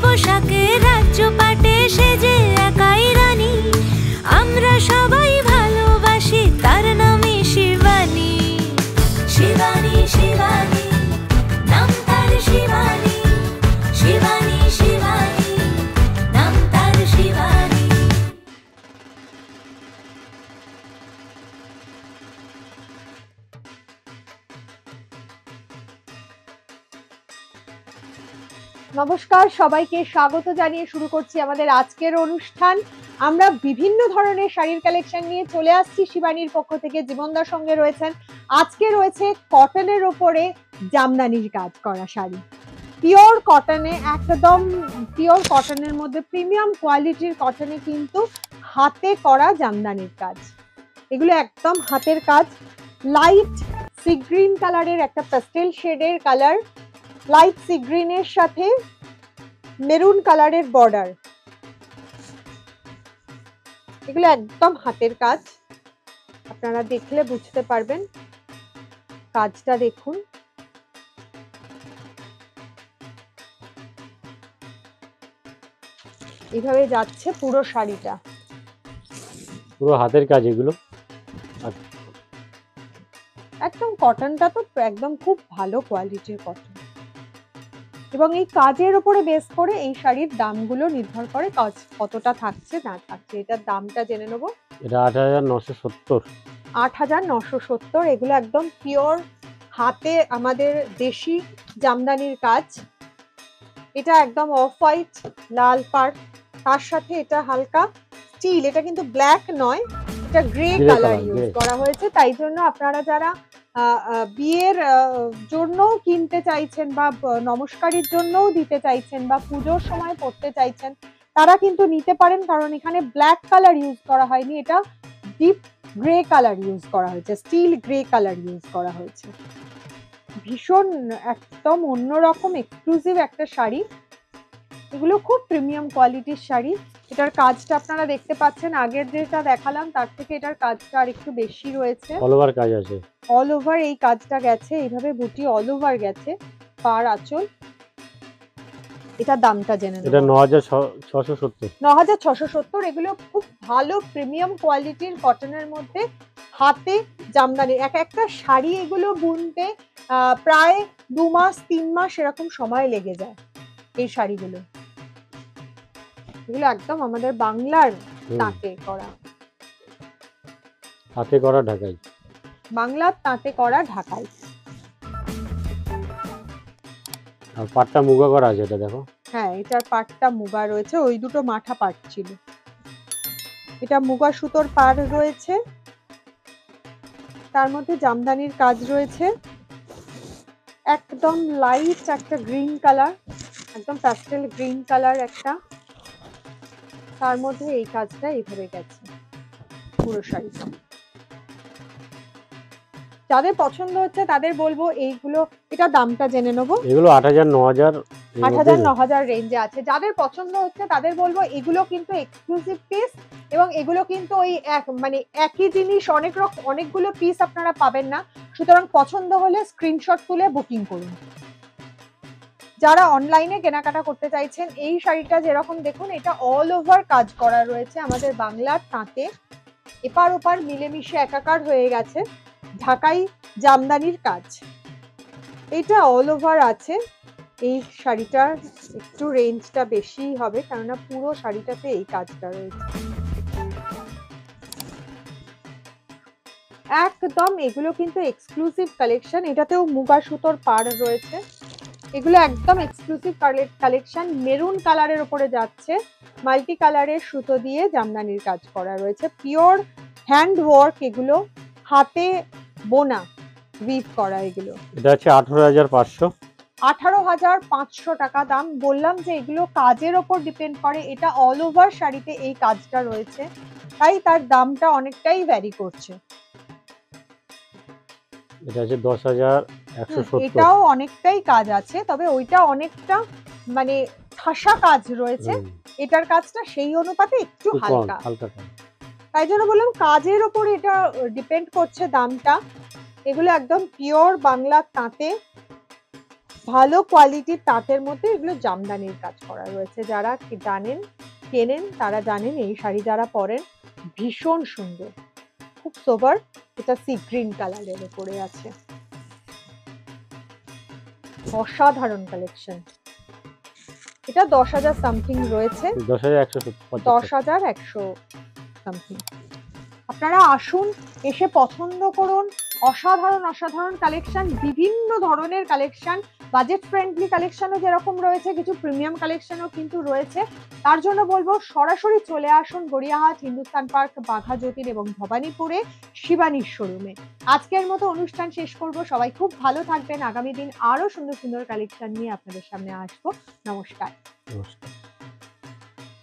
পোশাকে রাজ্য পাটে সেজে একাই রানী, আমরা সবাই ভালোবাসি তার নামে শিবানী। শিবানী শিবানী নাম তার শিবানী, শিবানী শিবানী নাম তার শিবানী। নমস্কার, সবাইকে স্বাগত জানিয়ে শুরু করছি আমাদের আজকের অনুষ্ঠান। আমরা বিভিন্ন ধরনের শাড়ির কালেকশন নিয়ে চলে আসছি শিবানীর পক্ষ থেকে। জীবনদার সঙ্গে রয়েছেন। আজকে রয়েছে কটনের ওপরে জামদানির কাজ করা শাড়ি, পিওর কটনে, একদম পিওর কটনের মধ্যে প্রিমিয়াম কোয়ালিটির কটনে কিন্তু হাতে করা জামদানির কাজ। এগুলো একদম হাতের কাজ। লাইট সি গ্রিন কালারের একটা পেস্টেল শেডের কালার, লাইট সি গ্রিনের সাথে মেরুন কালারের বর্ডার, এগুলো একদম হাতের কাজ। আপনারা দেখলে বুঝতে পারবেন। কাজটা দেখুন, এইভাবে যাচ্ছে পুরো শাড়িটা, পুরো হাতের কাজ এগুলো। একদম কটনটা তো একদম খুব ভালো কোয়ালিটির কটন, এবং এই কাজের উপরে বেস করে এই শাড়ির দামগুলো নির্ভর করে কাজ কতটা থাকছে না থাকছে। এটার দামটা জেনে নেবো। এটা 8,970। 8,970। এগুলো একদম পিওর হাতে আমাদের দেশি জামদানির কাজ। এটা একদম অফ হোয়াইট লাল পাড়, তার সাথে এটা হালকা স্টিল, এটা কিন্তু ব্ল্যাক নয়, এটা গ্রে কালার ইউজ করা হয়েছে। তাই জন্য আপনারা যারা বিয়ের জন্যও কিনতে চাইছেন বা নমস্কারের জন্যও দিতে চাইছেন বা পুজোর সময় পরতে চাইছেন, তারা কিন্তু নিতে পারেন, কারণ এখানে ব্ল্যাক কালার ইউজ করা হয়নি, এটা ডিপ গ্রে কালার ইউজ করা হয়েছে, স্টিল গ্রে কালার ইউজ করা হয়েছে। ভীষণ একদম অন্যরকম এক্সক্লুসিভ একটা শাড়ি। এগুলো খুব প্রিমিয়াম কোয়ালিটির শাড়ি। এটার কাজটা আপনারা দেখতে পাচ্ছেন, আগের যেটা দেখালাম তার থেকে এটার কাজটা আর একটু বেশি রয়েছে। অল ওভার কাজ আছে, অল ওভার এই কাজটা গেছে, এইভাবে বুটি অল ওভার গেছে, পার আঁচল। এটার দামটা জেনে নেব। এটা 9,670। 9,670। এগুলো খুব ভালো প্রিমিয়াম কোয়ালিটির কটনের মধ্যে হাতে জামদানি। এক একটা শাড়ি এগুলো বুনতে প্রায় 2 মাস 3 মাস এরকম সময় লেগে যায় এই শাড়িগুলো। এগুলো একদম আমাদের বাংলার তাঁতে করা, হাতে করা ঢাকাই, বাংলার তাঁতে করা ঢাকাই। আর পাটটা মুগা করা আছে, এটা দেখো। হ্যাঁ, এটার পাটটা মুগা রয়েছে, ওই দুটো মাঠা পাট ছিল। এটা মুগা সুতোর পাড় রয়েছে, তার মধ্যে জামদানির কাজ রয়েছে। একদম লাইট একটা গ্রিন কালার, একদম প্যাস্টেল গ্রিন কালার একটা, তার মধ্যে এই কাজটা এইভাবে গেছে পুরো শাড়িটা। যাদের পছন্দ হচ্ছে তাদের বলবো এইগুলো, এটা দামটা জেনে নেবো। এগুলো 8,000 9,000 8,000 রেঞ্জে আছে। যাদের পছন্দ হচ্ছে তাদের বলবো এগুলো কিন্তু এক্সক্লুসিভ পিস, এবং এগুলো কিন্তু ওই মানে একই জিনিস অনেকগুলো পিস আপনারা পাবেন না। সুতরাং পছন্দ হলে স্ক্রিনশট তুলে বুকিং করুন। যারা অনলাইনে কেনাকাটা করতে চাইছেন, এই শাড়িটা যেরকম দেখুন, এটা অল ওভার কাজ করা রয়েছে আমাদের বাংলার তাঁতে, এপার ওপার মিলেমিশে একাকার হয়ে গেছে ঢাকাই জামদানির কাজ। এটা অল ওভার আছে। এই শাড়িটার একটু রেঞ্জটা বেশি হবে, কেননা পুরো শাড়িটাতে এই কাজটা রয়েছে। একদম এগুলো কিন্তু এক্সক্লুসিভ কালেকশন। এটাতেও মুগা সুতোর পাড় রয়েছে। এগুলো একদম এক্সক্লুসিভ কালেকশন। মেরুন কালারের উপরে যাচ্ছে, মাল্টি কালারের সুতো দিয়ে জামদানির কাজ করা রয়েছে, পিওর হ্যান্ড ওয়ার্ক, এগুলো হাতে বোনা, উইভ করা। এগুলো এটা আছে 18,500। 18,500 টাকা দাম। বললাম যে এগুলো কাজের ওপর ডিপেন্ড করে, এটা অল ওভার শাড়িতে এই কাজটা রয়েছে, তাই তার দামটা অনেকটাই ভ্যারি করছে। এটা আছে 10,170। এটাও অনেকটাই কাজ আছে, তবে ওইটা অনেকটা মানে ঠাসা কাজ রয়েছে, এটার কাজটা সেই অনুপাতে একটু হালকা। তাই জন্য বললাম কাজের ওপর এটা ডিপেন্ড করছে দামটা। এগুলো একদম পিওর বাংলা তাঁতে, ভালো কোয়ালিটির তাঁতের মধ্যে এগুলো জামদানির কাজ করা রয়েছে। যারা জানেন, কেনেন তারা জানেন এই শাড়ি যারা পরেন ভীষণ সুন্দর, খুব সোবার। এটা সি গ্রিন কালারের উপরে আছে, অসাধারণ কালেকশন। এটা 10,000 সামথিং রয়েছে, 10,170 10,100 সামথিং। আপনারা আসুন, এসে পছন্দ করুন। অসাধারণ অসাধারণ কালেকশন, বিভিন্ন ধরনের কালেকশন, বাজেট ফ্রেন্ডলি কালেকশনও যেরকম রয়েছে, কিছু প্রিমিয়াম কালেকশনও কিন্তু রয়েছে। তার জন্য বলবো সরাসরি চলে আসুন গড়িয়াহাট, হিন্দুস্তান পার্ক, বাঘা যতীন এবং ভবানীপুরে শিবানীর শোরুমে। আজকের মতো অনুষ্ঠান শেষ করব। সবাই খুব ভালো থাকবেন। আগামী দিন আরো সুন্দর সুন্দর কালেকশন নিয়ে আপনাদের সামনে আসবো। নমস্কার। নমস্কার।